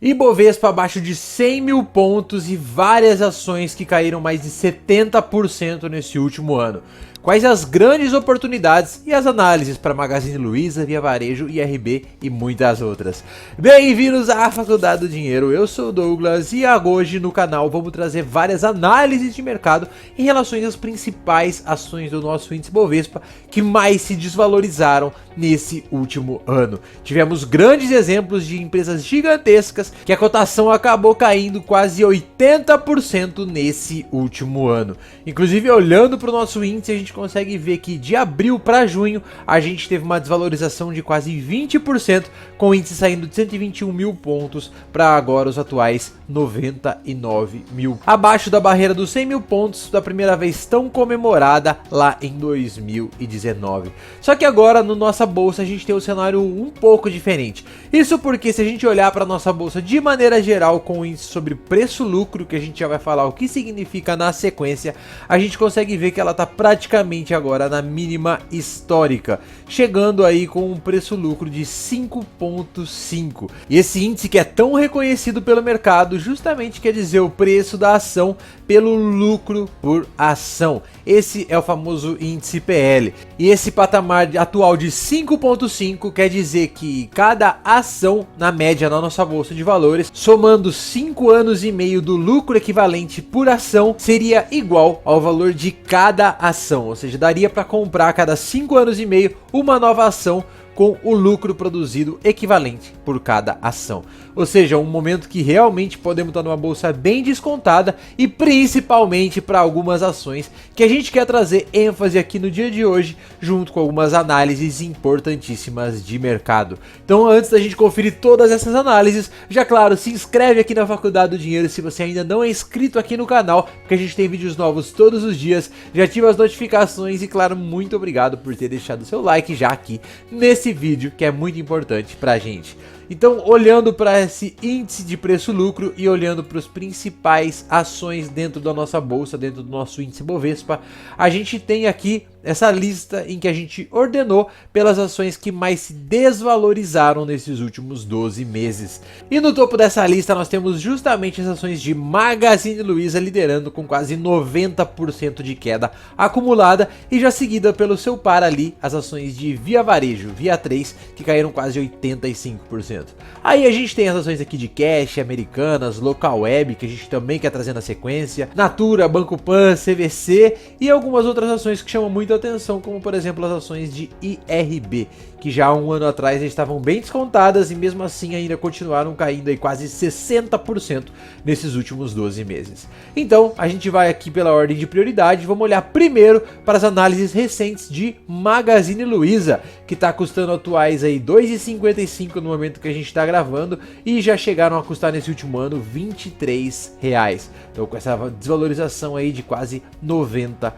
Ibovespa abaixo de 100 mil pontos e várias ações que caíram mais de 70% nesse último ano. Quais as grandes oportunidades e as análises para Magazine Luiza, Via Varejo, IRB e muitas outras. Bem-vindos à Faculdade do Dinheiro, eu sou o Douglas e hoje no canal vamos trazer várias análises de mercado em relação às principais ações do nosso índice Bovespa que mais se desvalorizaram nesse último ano. Tivemos grandes exemplos de empresas gigantescas que a cotação acabou caindo quase 80% nesse último ano. Inclusive, olhando para o nosso índice, a gente consegue ver que de abril para junho a gente teve uma desvalorização de quase 20%, com o índice saindo de 121 mil pontos para agora os atuais 99 mil, abaixo da barreira dos 100 mil pontos da primeira vez tão comemorada lá em 2019. Só que agora no nossa bolsa a gente tem um cenário um pouco diferente. Isso porque se a gente olhar para nossa bolsa de maneira geral com o índice sobre preço-lucro, que a gente já vai falar o que significa na sequência, a gente consegue ver que ela está praticamente agora na mínima histórica, chegando aí com um preço-lucro de 5,5. E esse índice que é tão reconhecido pelo mercado justamente quer dizer o preço da ação pelo lucro por ação. Esse é o famoso índice PL. E esse patamar atual de 5,5 quer dizer que cada ação, na média na nossa bolsa de valores, somando 5 anos e meio do lucro equivalente por ação, seria igual ao valor de cada ação. Ou seja, daria para comprar a cada 5 anos e meio uma nova ação com o lucro produzido equivalente por cada ação. Ou seja, um momento que realmente podemos estar numa bolsa bem descontada e principalmente para algumas ações que a gente quer trazer ênfase aqui no dia de hoje, junto com algumas análises importantíssimas de mercado. Então, antes da gente conferir todas essas análises, já claro, se inscreve aqui na Faculdade do Dinheiro se você ainda não é inscrito aqui no canal, porque a gente tem vídeos novos todos os dias, já ativa as notificações e claro, muito obrigado por ter deixado seu like já aqui nesse vídeo que é muito importante pra gente. Então, olhando para esse índice de preço-lucro e olhando para os principais ações dentro da nossa bolsa, dentro do nosso índice Bovespa, a gente tem aqui essa lista em que a gente ordenou pelas ações que mais se desvalorizaram nesses últimos 12 meses. E no topo dessa lista nós temos justamente as ações de Magazine Luiza liderando com quase 90% de queda acumulada e já seguida pelo seu par ali as ações de Via Varejo, Via 3, que caíram quase 85%. Aí a gente tem as ações aqui de Cash, Americanas, Local Web, que a gente também quer trazer na sequência, Natura, Banco Pan, CVC e algumas outras ações que chamam muita atenção, como por exemplo as ações de IRB, que já há um ano atrás estavam bem descontadas e mesmo assim ainda continuaram caindo aí quase 60% nesses últimos 12 meses. Então a gente vai aqui pela ordem de prioridade, vamos olhar primeiro para as análises recentes de Magazine Luiza, que está custando atuais aí R$ 2,55 no momento que a gente está gravando e já chegaram a custar nesse último ano R$ 23. Então com essa desvalorização aí de quase 90%.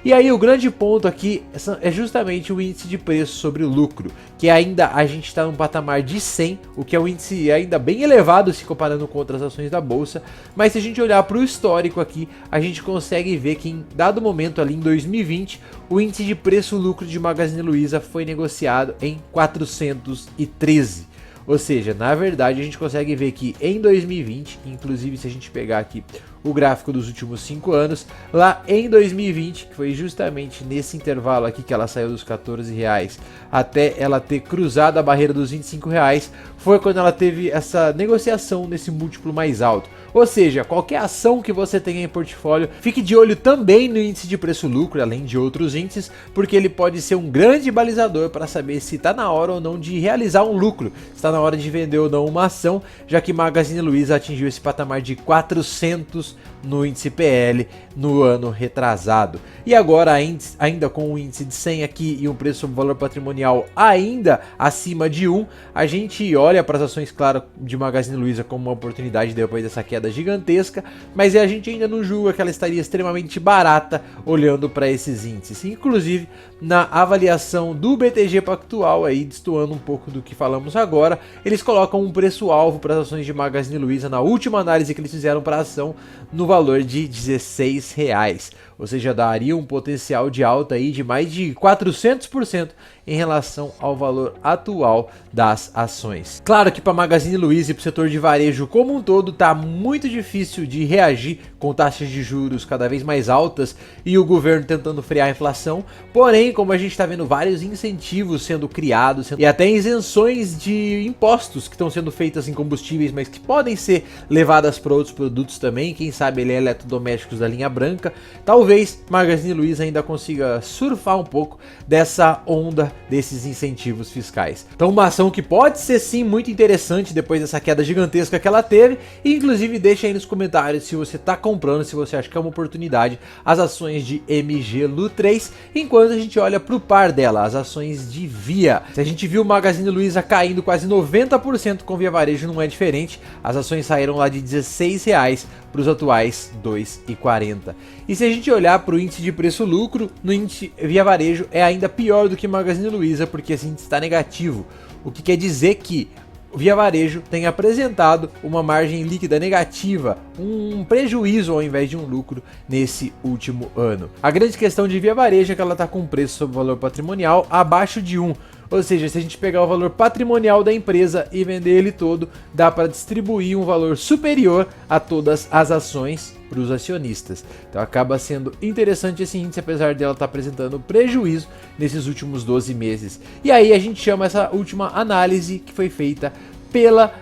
E aí o grande ponto aqui é justamente o índice de preço sobre o lucro, que ainda a gente está num patamar de 100, o que é um índice ainda bem elevado se comparando com outras ações da bolsa, mas se a gente olhar para o histórico aqui, a gente consegue ver que em dado momento ali em 2020, o índice de preço-lucro de Magazine Luiza foi negociado em 413. Ou seja, na verdade a gente consegue ver que em 2020, inclusive se a gente pegar aqui o gráfico dos últimos 5 anos, lá em 2020, que foi justamente nesse intervalo aqui que ela saiu dos R$14 até ela ter cruzado a barreira dos R$25, foi quando ela teve essa negociação nesse múltiplo mais alto. Ou seja, qualquer ação que você tenha em portfólio, fique de olho também no índice de preço-lucro, além de outros índices, porque ele pode ser um grande balizador para saber se está na hora ou não de realizar um lucro, se está na hora de vender ou não uma ação, já que Magazine Luiza atingiu esse patamar de 400 no índice PL no ano retrasado. E agora ainda com o índice de 100 aqui e um preço sobre valor patrimonial ainda acima de 1, a gente olha para as ações, claro, de Magazine Luiza como uma oportunidade depois dessa queda gigantesca, mas a gente ainda não julga que ela estaria extremamente barata olhando para esses índices. Inclusive, na avaliação do BTG Pactual, aí destoando um pouco do que falamos agora, eles colocam um preço-alvo para as ações de Magazine Luiza na última análise que eles fizeram para a ação no valor de R$16. ou seja, daria um potencial de alta aí de mais de 400% em relação ao valor atual das ações. Claro que para a Magazine Luiza e para o setor de varejo como um todo tá muito difícil de reagir com taxas de juros cada vez mais altas e o governo tentando frear a inflação, porém, como a gente está vendo vários incentivos sendo criados e até isenções de impostos que estão sendo feitas em combustíveis, mas que podem ser levadas para outros produtos também, quem sabe eletrodomésticos da linha branca, talvez Magazine Luiza ainda consiga surfar um pouco dessa onda desses incentivos fiscais. Então uma ação que pode ser sim muito interessante depois dessa queda gigantesca que ela teve, e inclusive deixa aí nos comentários se você está comprando, se você acha que é uma oportunidade, as ações de MGLU3, enquanto a gente olha para o par dela, as ações de Via. Se a gente viu o Magazine Luiza caindo quase 90% com Via Varejo, não é diferente, as ações saíram lá de R$16 para os atuais R$2,40. E se a gente olhar para o índice de preço-lucro, no índice Via Varejo é ainda pior do que Magazine Luiza, porque esse índice está negativo, o que quer dizer que Via Varejo tem apresentado uma margem líquida negativa, um prejuízo ao invés de um lucro nesse último ano. A grande questão de Via Varejo é que ela está com um preço sobre valor patrimonial abaixo de 1. Ou seja, se a gente pegar o valor patrimonial da empresa e vender ele todo, dá para distribuir um valor superior a todas as ações para os acionistas. Então acaba sendo interessante esse índice, apesar dela estar apresentando prejuízo nesses últimos 12 meses. E aí a gente chama essa última análise que foi feita pela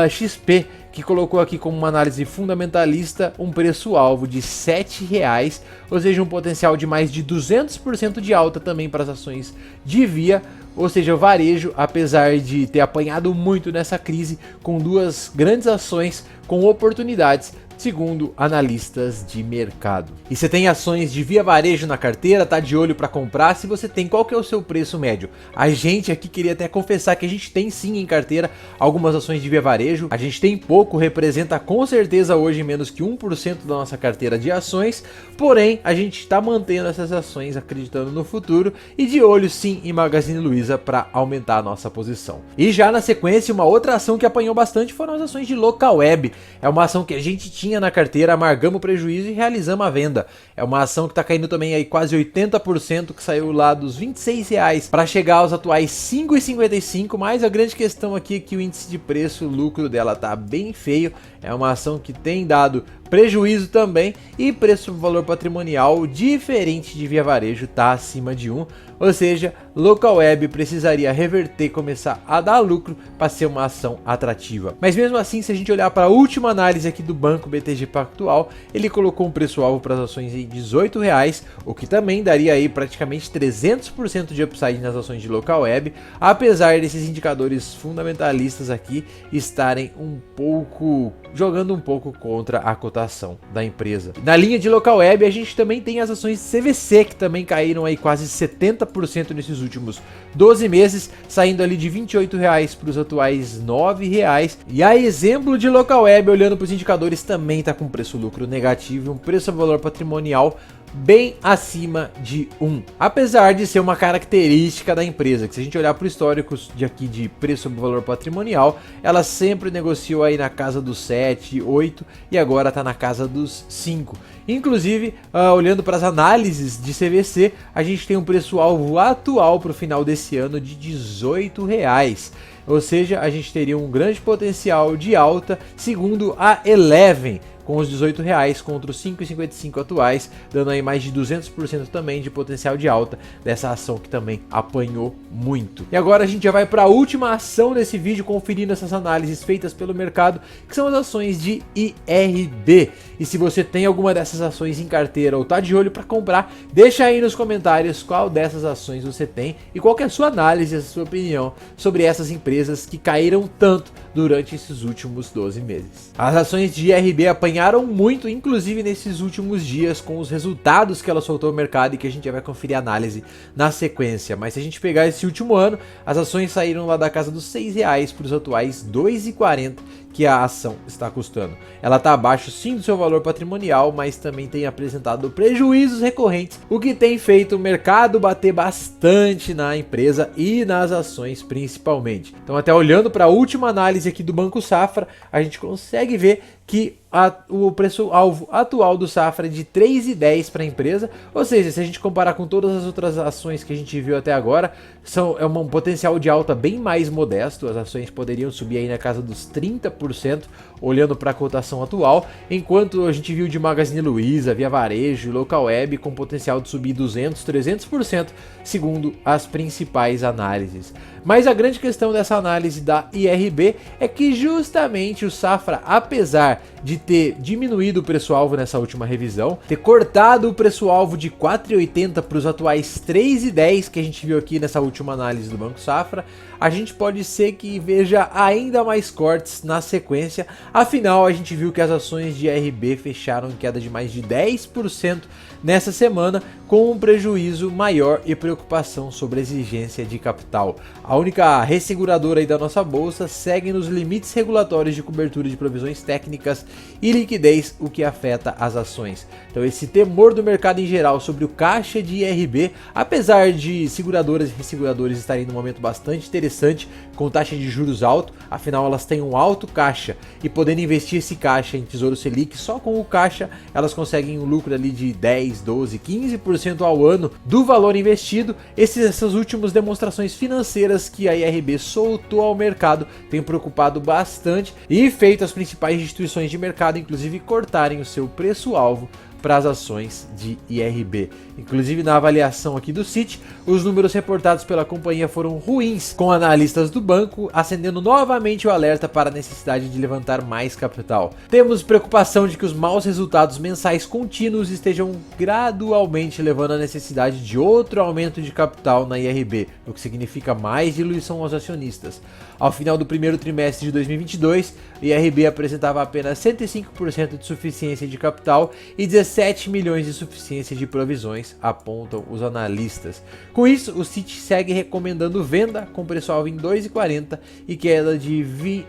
XP, que colocou aqui como uma análise fundamentalista um preço-alvo de R$7, ou seja, um potencial de mais de 200% de alta também para as ações de Via. Ou seja, o varejo, apesar de ter apanhado muito nessa crise, com duas grandes ações com oportunidades, segundo analistas de mercado. E você tem ações de Via Varejo na carteira, tá de olho para comprar? Se você tem, qual que é o seu preço médio? A gente aqui queria até confessar que a gente tem sim em carteira algumas ações de Via Varejo. A gente tem pouco, representa com certeza hoje menos que 1% da nossa carteira de ações, porém a gente está mantendo essas ações acreditando no futuro e de olho sim em Magazine Luiza para aumentar a nossa posição. E já na sequência, uma outra ação que apanhou bastante foram as ações de Locaweb. É uma ação que a gente tinha na carteira, amargamos o prejuízo e realizamos a venda. É uma ação que está caindo também aí quase 80%, que saiu lá dos R$26 para chegar aos atuais R$5,55, mas a grande questão aqui é que o índice de preço lucro dela tá bem feio. É uma ação que tem dado prejuízo também e preço valor patrimonial diferente de Via Varejo, tá acima de 1, ou seja, Locaweb precisaria reverter e começar a dar lucro para ser uma ação atrativa. Mas mesmo assim, se a gente olhar para a última análise aqui do Banco BTG Pactual, ele colocou um preço-alvo para as ações em R$18, o que também daria aí praticamente 300% de upside nas ações de Locaweb, apesar desses indicadores fundamentalistas aqui estarem jogando um pouco contra a cotação da empresa. Na linha de Locaweb, a gente também tem as ações CVC, que também caíram aí quase 70% nesses últimos 12 meses, saindo ali de R$28 para os atuais R$9. E a exemplo de Locaweb, olhando para os indicadores, também está com preço-lucro negativo, um preço-valor patrimonial bem acima de 1, apesar de ser uma característica da empresa, que se a gente olhar para o histórico de preço sobre valor patrimonial, ela sempre negociou aí na casa dos 7, 8 e agora está na casa dos 5. Inclusive, olhando para as análises de CVC, a gente tem um preço-alvo atual para o final desse ano de R$18. Ou seja, a gente teria um grande potencial de alta, segundo a Eleven, com os R$18 contra os 5,55 atuais, dando aí mais de 200% também de potencial de alta dessa ação que também apanhou muito. E agora a gente já vai para a última ação desse vídeo, conferindo essas análises feitas pelo mercado, que são as ações de IRB. E se você tem alguma dessas ações em carteira ou tá de olho para comprar, deixa aí nos comentários qual dessas ações você tem e qual que é a sua análise, a sua opinião sobre essas empresas que caíram tanto durante esses últimos 12 meses. As ações de IRB apanharam muito, inclusive nesses últimos dias, com os resultados que ela soltou no mercado e que a gente já vai conferir a análise na sequência. Mas se a gente pegar esse último ano, as ações saíram lá da casa dos R$6 para os atuais R$2,40 que a ação está custando. Ela está abaixo sim do seu valor patrimonial, mas também tem apresentado prejuízos recorrentes, o que tem feito o mercado bater bastante na empresa e nas ações principalmente. Então, até olhando para a última análise aqui do Banco Safra, a gente consegue ver que o preço-alvo atual do Safra é de 3,10 para a empresa, ou seja, se a gente comparar com todas as outras ações que a gente viu até agora, é um potencial de alta bem mais modesto, as ações poderiam subir aí na casa dos 30%, olhando para a cotação atual, enquanto a gente viu de Magazine Luiza, Via Varejo e Localweb com potencial de subir 200, 300%, segundo as principais análises. Mas a grande questão dessa análise da IRB é que justamente o Safra, apesar de ter diminuído o preço-alvo nessa última revisão, ter cortado o preço-alvo de 4,80 para os atuais 3,10 que a gente viu aqui nessa última análise do Banco Safra, a gente pode ser que veja ainda mais cortes na sequência, afinal a gente viu que as ações de IRB fecharam em queda de mais de 10% nessa semana, com um prejuízo maior e preocupação sobre a exigência de capital. A única resseguradora aí da nossa bolsa segue nos limites regulatórios de cobertura de provisões técnicas e liquidez, o que afeta as ações. Então esse temor do mercado em geral sobre o caixa de IRB, apesar de seguradoras e resseguradores estarem num momento bastante interessante, com taxa de juros alto, afinal elas têm um alto caixa e podendo investir esse caixa em Tesouro Selic, só com o caixa elas conseguem um lucro ali de 10, 12, 15% ao ano do valor investido. Essas últimas demonstrações financeiras que a IRB soltou ao mercado têm preocupado bastante e feito as principais instituições de mercado inclusive cortarem o seu preço-alvo para as ações de IRB. Inclusive na avaliação aqui do Citi, os números reportados pela companhia foram ruins, com analistas do banco acendendo novamente o alerta para a necessidade de levantar mais capital. Temos preocupação de que os maus resultados mensais contínuos estejam gradualmente levando à necessidade de outro aumento de capital na IRB, o que significa mais diluição aos acionistas. Ao final do primeiro trimestre de 2022, o IRB apresentava apenas 105% de suficiência de capital e 17 milhões de suficiência de provisões, apontam os analistas. Com isso, o Citi segue recomendando venda com preço-alvo em 2,40 e queda de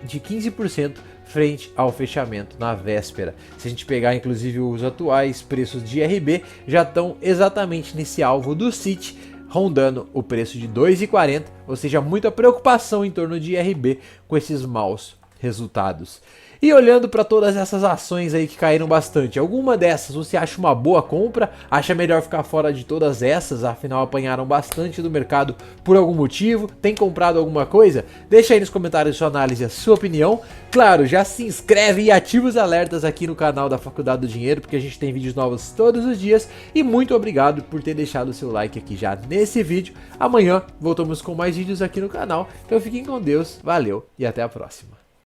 15% frente ao fechamento na véspera. Se a gente pegar inclusive os atuais preços de IRB, já estão exatamente nesse alvo do Citi, rondando o preço de 2,40, ou seja, muita preocupação em torno de IRB com esses maus resultados. E olhando para todas essas ações aí que caíram bastante, alguma dessas você acha uma boa compra? Acha melhor ficar fora de todas essas, afinal apanharam bastante do mercado por algum motivo? Tem comprado alguma coisa? Deixa aí nos comentários sua análise, a sua opinião. Claro, já se inscreve e ativa os alertas aqui no canal da Faculdade do Dinheiro, porque a gente tem vídeos novos todos os dias. E muito obrigado por ter deixado o seu like aqui já nesse vídeo. Amanhã voltamos com mais vídeos aqui no canal. Então fiquem com Deus, valeu e até a próxima.